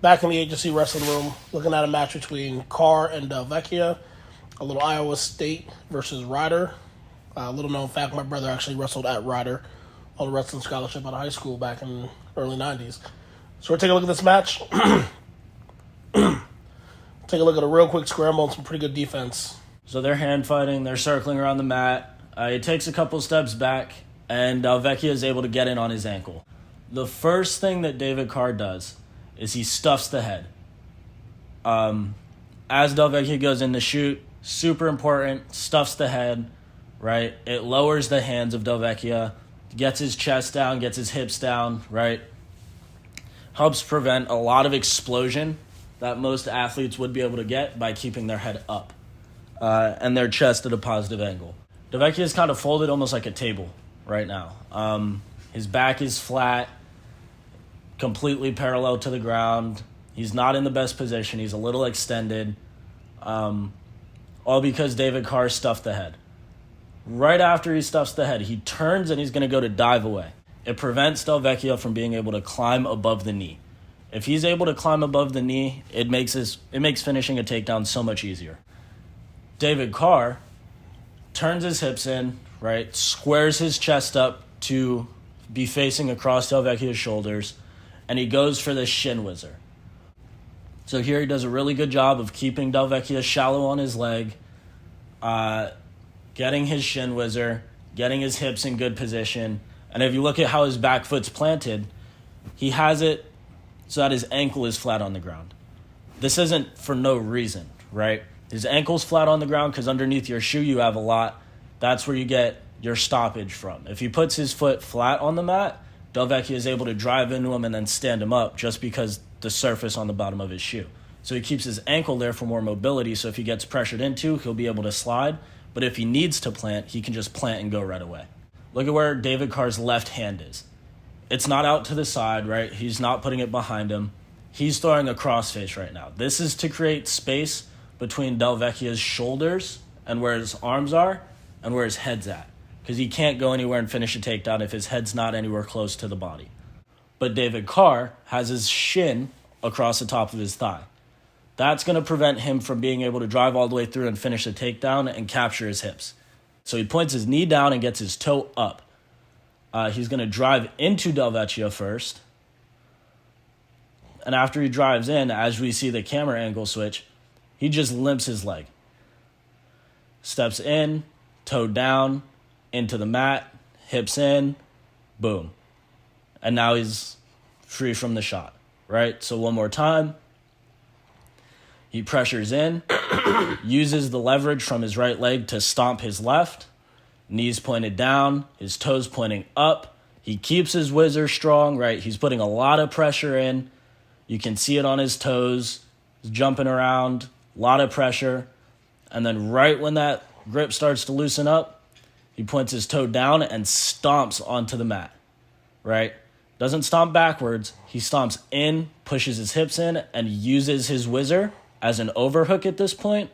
Back in the HSE wrestling room, looking at a match between Carr and Vecchia, a little Iowa State versus Ryder. Little known fact, my brother actually wrestled at Ryder on a wrestling scholarship out of high school back in the early 90s. So we're taking a look at this match. Take a look at a real quick scramble and some pretty good defense. So they're hand fighting, they're circling around the mat. He takes a couple steps back, and Vecchia is able to get in on his ankle. The first thing that David Carr does is he stuffs the head. As Vecchia goes in to shoot, super important, stuffs the head, right? It lowers the hands of Vecchia, gets his chest down, gets his hips down, right? Helps prevent a lot of explosion that most athletes would be able to get by keeping their head up and their chest at a positive angle. Vecchia is kind of folded almost like a table right now. His back is flat, completely parallel to the ground. He's not in the best position. He's a little extended, all because David Carr stuffed the head. Right after he stuffs the head, he turns and he's going to go to dive away. It prevents Vecchia from being able to climb above the knee. If he's able to climb above the knee, it makes finishing a takedown so much easier. David Carr turns his hips in, right, squares his chest up to be facing across Vecchia's shoulders, and he goes for the Shin wizzer. So here he does a really good job of keeping Vecchia shallow on his leg, getting his Shin wizzer, getting his hips in good position. And if you look at how his back foot's planted, he has it so that his ankle is flat on the ground. This isn't for no reason, right? His ankle's flat on the ground because underneath your shoe you have a lot. That's where you get your stoppage from. If he puts his foot flat on the mat, Vecchia is able to drive into him and then stand him up just because the surface on the bottom of his shoe. So he keeps his ankle there for more mobility, so if he gets pressured into, he'll be able to slide. But if he needs to plant, he can just plant and go right away. Look at where David Carr's left hand is. It's not out to the side, right? He's not putting it behind him. He's throwing a crossface right now. This is to create space between Vecchia's shoulders and where his arms are and where his head's at, because he can't go anywhere and finish a takedown if his head's not anywhere close to the body. But David Carr has his shin across the top of his thigh. That's going to prevent him from being able to drive all the way through and finish the takedown and capture his hips. So he points his knee down and gets his toe up. He's going to drive into Vecchia first. And after he drives in, as we see the camera angle switch, he just limps his leg. Steps in, toe down, into the mat, hips in, boom. And now he's free from the shot, right? So one more time. He pressures in, uses the leverage from his right leg to stomp his left, knees pointed down, his toes pointing up. He keeps his wizzer strong, right? He's putting a lot of pressure in. You can see it on his toes. He's jumping around, a lot of pressure. And then right when that grip starts to loosen up, he points his toe down and stomps onto the mat, right? Doesn't stomp backwards. He stomps in, pushes his hips in, and uses his wizzer as an overhook at this point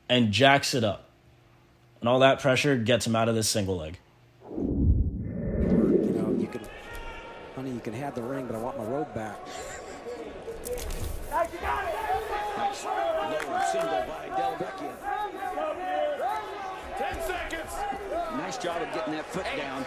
and jacks it up. And all that pressure gets him out of this single leg. You know, you can have the ring, but I want my robe back. Nice low single by Vecchia. 10 seconds. Nice job of getting that foot down.